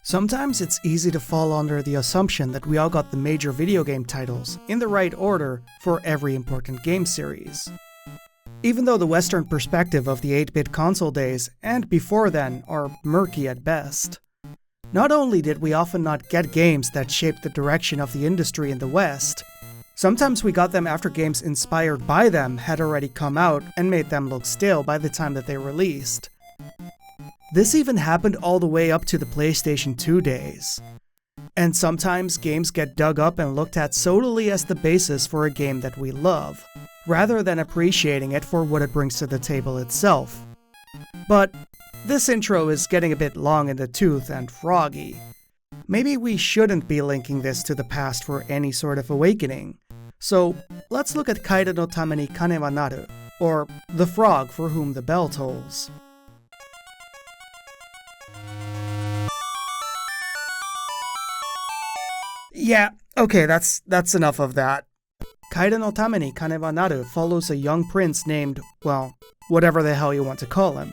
Sometimes it's easy to fall under the assumption that we all got the major video game titles in the right order for every important game series. Even though the Western perspective of the 8-bit console days and before then are murky at best. Not only did we often not get games that shaped the direction of the industry in the West, sometimes we got them after games inspired by them had already come out and made them look stale by the time that they released. This even happened all the way up to the PlayStation 2 days. And sometimes games get dug up and looked at solely as the basis for a game that we love, rather than appreciating it for what it brings to the table itself. But this intro is getting a bit long in the tooth and froggy. Maybe we shouldn't be linking this to the past for any sort of awakening. So let's look at Kaeru no Tame ni Kane wa Naru, or the frog for whom the bell tolls. Yeah, okay, that's enough of that. Kaeru no Tame ni Kane wa Naru follows a young prince named, well, whatever the hell you want to call him.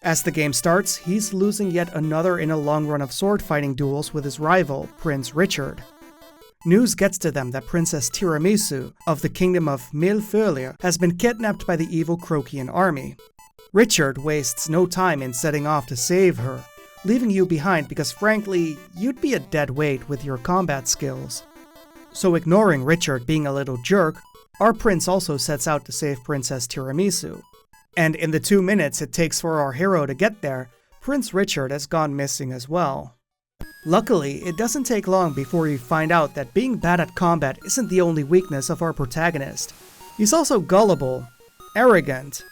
As the game starts, he's losing yet another in a long run of sword fighting duels with his rival, Prince Richard. News gets to them that Princess Tiramisu of the kingdom of Millefeuille has been kidnapped by the evil Crokian army. Richard wastes no time in setting off to save her, leaving you behind because frankly, you'd be a dead weight with your combat skills. So ignoring Richard being a little jerk, our prince also sets out to save Princess Tiramisu. And in the 2 minutes it takes for our hero to get there, Prince Richard has gone missing as well. Luckily, it doesn't take long before you find out that being bad at combat isn't the only weakness of our protagonist. He's also gullible, arrogant,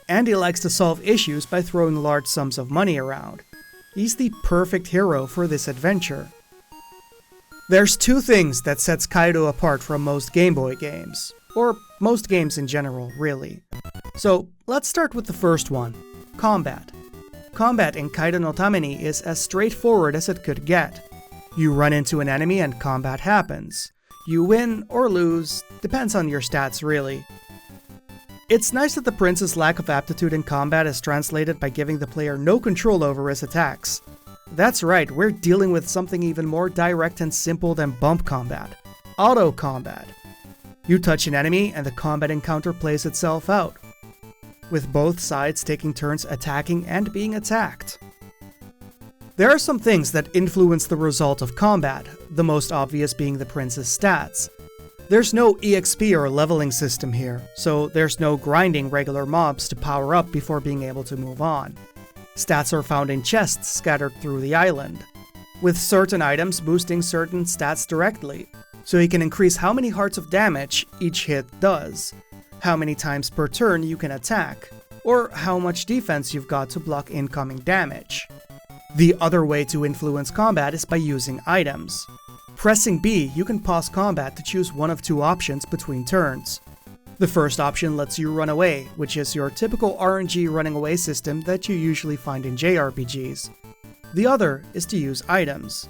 and he likes to solve issues by throwing large sums of money around. He's the perfect hero for this adventure. There's 2 things that sets Kaeru apart from most Game Boy games. Or most games in general, really. So let's start with the first one, combat. Combat in Kaeru no Tame ni is as straightforward as it could get. You run into an enemy and combat happens. You win or lose, depends on your stats really. It's nice that the prince's lack of aptitude in combat is translated by giving the player no control over his attacks. That's right, we're dealing with something even more direct and simple than bump combat. Auto combat. You touch an enemy and the combat encounter plays itself out, with both sides taking turns attacking and being attacked. There are some things that influence the result of combat, the most obvious being the prince's stats. There's no EXP or leveling system here, so there's no grinding regular mobs to power up before being able to move on. Stats are found in chests scattered through the island, with certain items boosting certain stats directly, so you can increase how many hearts of damage each hit does, how many times per turn you can attack, or how much defense you've got to block incoming damage. The other way to influence combat is by using items. Pressing B, you can pause combat to choose one of 2 options between turns. The first option lets you run away, which is your typical RNG running away system that you usually find in JRPGs. The other is to use items,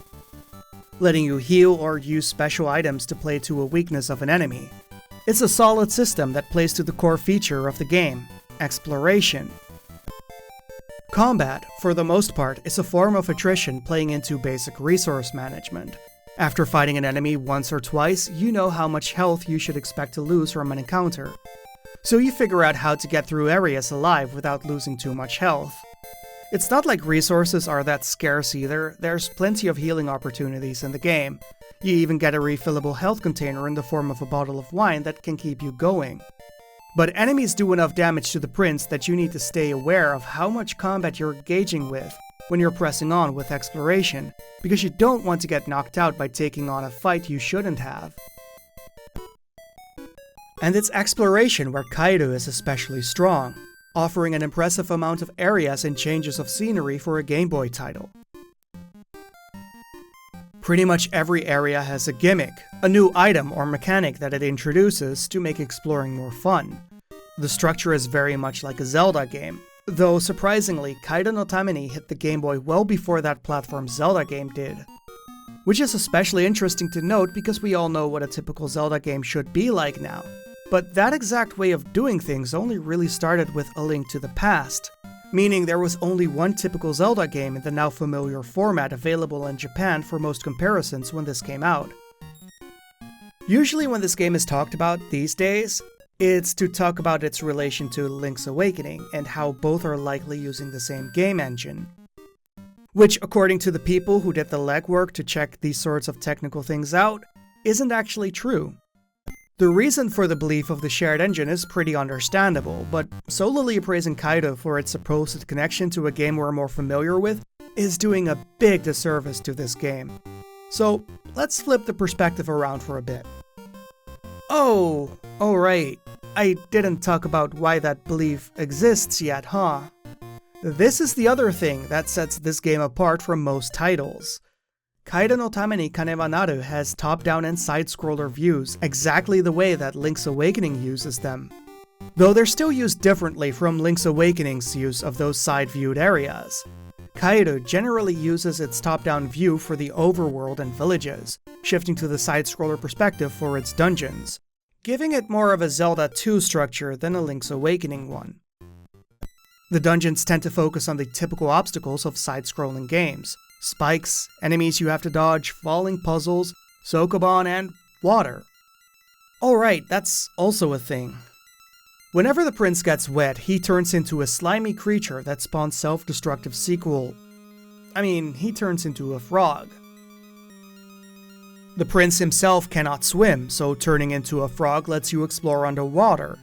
letting you heal or use special items to play to a weakness of an enemy. It's a solid system that plays to the core feature of the game, exploration. Combat, for the most part, is a form of attrition playing into basic resource management. After fighting an enemy once or twice, you know how much health you should expect to lose from an encounter. So you figure out how to get through areas alive without losing too much health. It's not like resources are that scarce either, there's plenty of healing opportunities in the game. You even get a refillable health container in the form of a bottle of wine that can keep you going. But enemies do enough damage to the prince that you need to stay aware of how much combat you're engaging with when you're pressing on with exploration, because you don't want to get knocked out by taking on a fight you shouldn't have. And it's exploration where Kaeru is especially strong, offering an impressive amount of areas and changes of scenery for a Game Boy title. Pretty much every area has a gimmick, a new item or mechanic that it introduces to make exploring more fun. The structure is very much like a Zelda game. Though surprisingly, Kaeru no Tame hit the Game Boy well before that platform Zelda game did. Which is especially interesting to note because we all know what a typical Zelda game should be like now. But that exact way of doing things only really started with A Link to the Past, meaning there was only one typical Zelda game in the now familiar format available in Japan for most comparisons when this came out. Usually when this game is talked about these days, it's to talk about its relation to Link's Awakening and how both are likely using the same game engine. Which, according to the people who did the legwork to check these sorts of technical things out, isn't actually true. The reason for the belief of the shared engine is pretty understandable, but solely praising Kaeru for its supposed connection to a game we're more familiar with is doing a big disservice to this game. So, let's flip the perspective around for a bit. Oh, right, I didn't talk about why that belief exists yet, huh? This is the other thing that sets this game apart from most titles. Kaeru no Tame ni Kane wa Naru has top-down and side-scroller views exactly the way that Link's Awakening uses them. Though they're still used differently from Link's Awakening's use of those side-viewed areas. Kaeru generally uses its top-down view for the overworld and villages, shifting to the side-scroller perspective for its dungeons, giving it more of a Zelda 2 structure than a Link's Awakening one. The dungeons tend to focus on the typical obstacles of side-scrolling games: spikes, enemies you have to dodge, falling puzzles, Sokoban, and water. Alright, that's also a thing. Whenever the prince gets wet, he turns into a slimy creature that spawns self-destructive he turns into a frog. The prince himself cannot swim, so turning into a frog lets you explore underwater.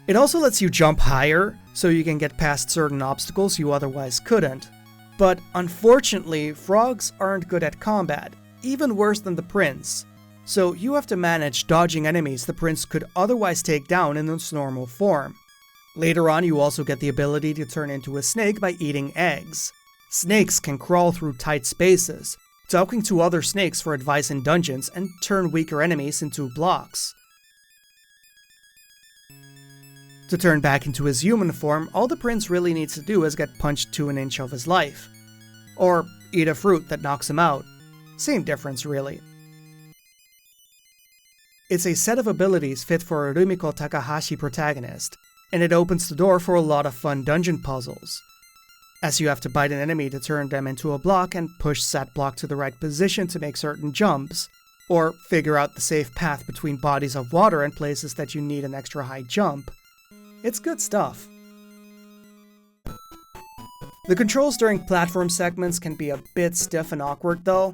It also lets you jump higher, so you can get past certain obstacles you otherwise couldn't. But unfortunately, frogs aren't good at combat, even worse than the prince. So you have to manage dodging enemies the prince could otherwise take down in its normal form. Later on, you also get the ability to turn into a snake by eating eggs. Snakes can crawl through tight spaces, talking to other snakes for advice in dungeons, and turn weaker enemies into blocks. To turn back into his human form, all the prince really needs to do is get punched to an inch of his life. Or eat a fruit that knocks him out. Same difference, really. It's a set of abilities fit for a Rumiko Takahashi protagonist, and it opens the door for a lot of fun dungeon puzzles, as you have to bite an enemy to turn them into a block and push said block to the right position to make certain jumps, or figure out the safe path between bodies of water and places that you need an extra high jump. It's good stuff. The controls during platform segments can be a bit stiff and awkward though.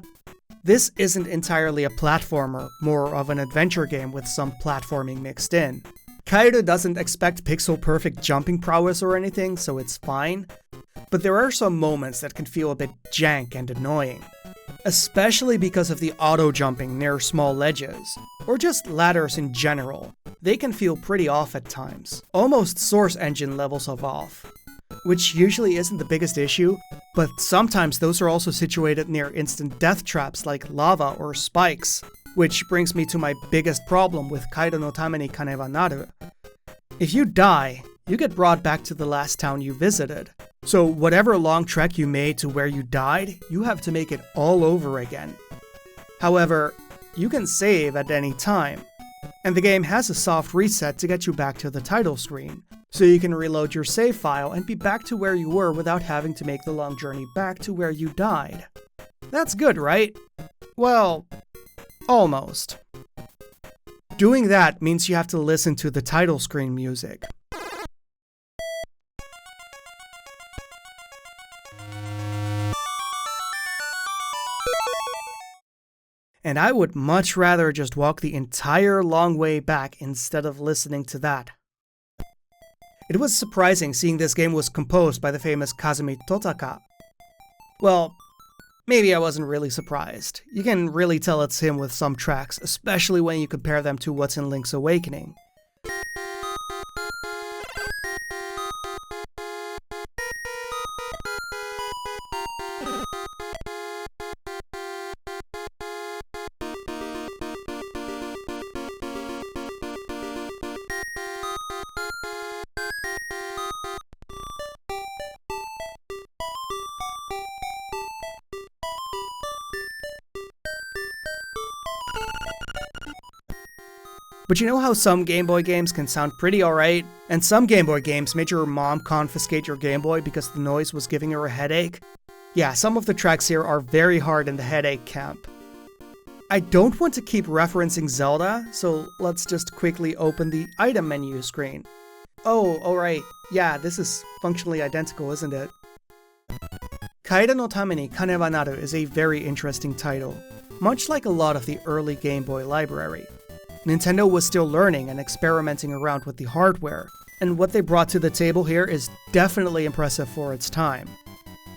This isn't entirely a platformer, more of an adventure game with some platforming mixed in. Kaeru doesn't expect pixel-perfect jumping prowess or anything, so it's fine, but there are some moments that can feel a bit jank and annoying. Especially because of the auto-jumping near small ledges, or just ladders in general. They can feel pretty off at times, almost source engine levels of off. Which usually isn't the biggest issue, but sometimes those are also situated near instant death traps like lava or spikes. Which brings me to my biggest problem with Kaeru no Tame ni Kane wa Naru. If you die, you get brought back to the last town you visited. So whatever long trek you made to where you died, you have to make it all over again. However, you can save at any time, and the game has a soft reset to get you back to the title screen, so you can reload your save file and be back to where you were without having to make the long journey back to where you died. That's good, right? Well, almost. Doing that means you have to listen to the title screen music. And I would much rather just walk the entire long way back instead of listening to that. It was surprising seeing this game was composed by the famous Kazumi Totaka. Well, maybe I wasn't really surprised. You can really tell it's him with some tracks, especially when you compare them to what's in Link's Awakening. But you know how some Game Boy games can sound pretty alright? And some Game Boy games made your mom confiscate your Game Boy because the noise was giving her a headache? Yeah, some of the tracks here are very hard in the headache camp. I don't want to keep referencing Zelda, so let's just quickly open the item menu screen. Oh, alright, yeah, this is functionally identical, isn't it? Kaeru no Tame ni Kane wa Naru is a very interesting title, much like a lot of the early Game Boy library. Nintendo was still learning and experimenting around with the hardware, and what they brought to the table here is definitely impressive for its time.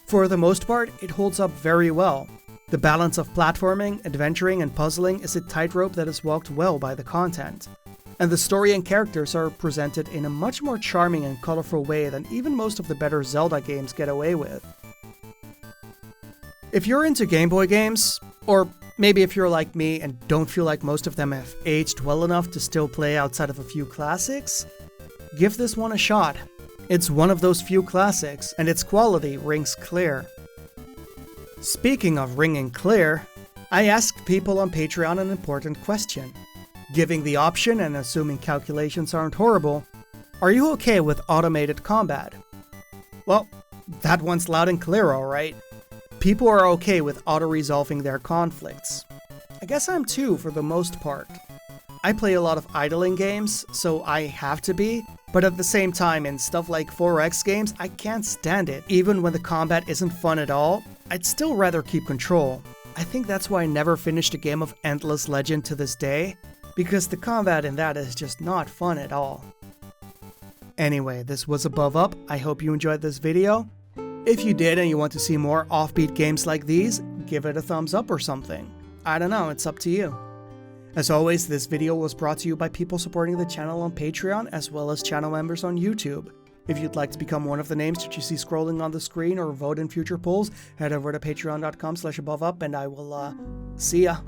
For the most part, it holds up very well. The balance of platforming, adventuring, and puzzling is a tightrope that is walked well by the content. And the story and characters are presented in a much more charming and colorful way than even most of the better Zelda games get away with. If you're into Game Boy games, or maybe if you're like me and don't feel like most of them have aged well enough to still play outside of a few classics, give this one a shot. It's one of those few classics, and its quality rings clear. Speaking of ringing clear, I asked people on Patreon an important question. Giving the option and assuming calculations aren't horrible, are you okay with automated combat? Well, that one's loud and clear, alright. People are okay with auto-resolving their conflicts. I guess I'm too, for the most part. I play a lot of idling games, so I have to be, but at the same time in stuff like 4X games, I can't stand it. Even when the combat isn't fun at all, I'd still rather keep control. I think that's why I never finished a game of Endless Legend to this day, because the combat in that is just not fun at all. Anyway, this was AboveUp. I hope you enjoyed this video. If you did and you want to see more offbeat games like these, give it a thumbs up or something. I don't know, it's up to you. As always, this video was brought to you by people supporting the channel on Patreon as well as channel members on YouTube. If you'd like to become one of the names that you see scrolling on the screen or vote in future polls, head over to patreon.com/AboveUp and I will see ya.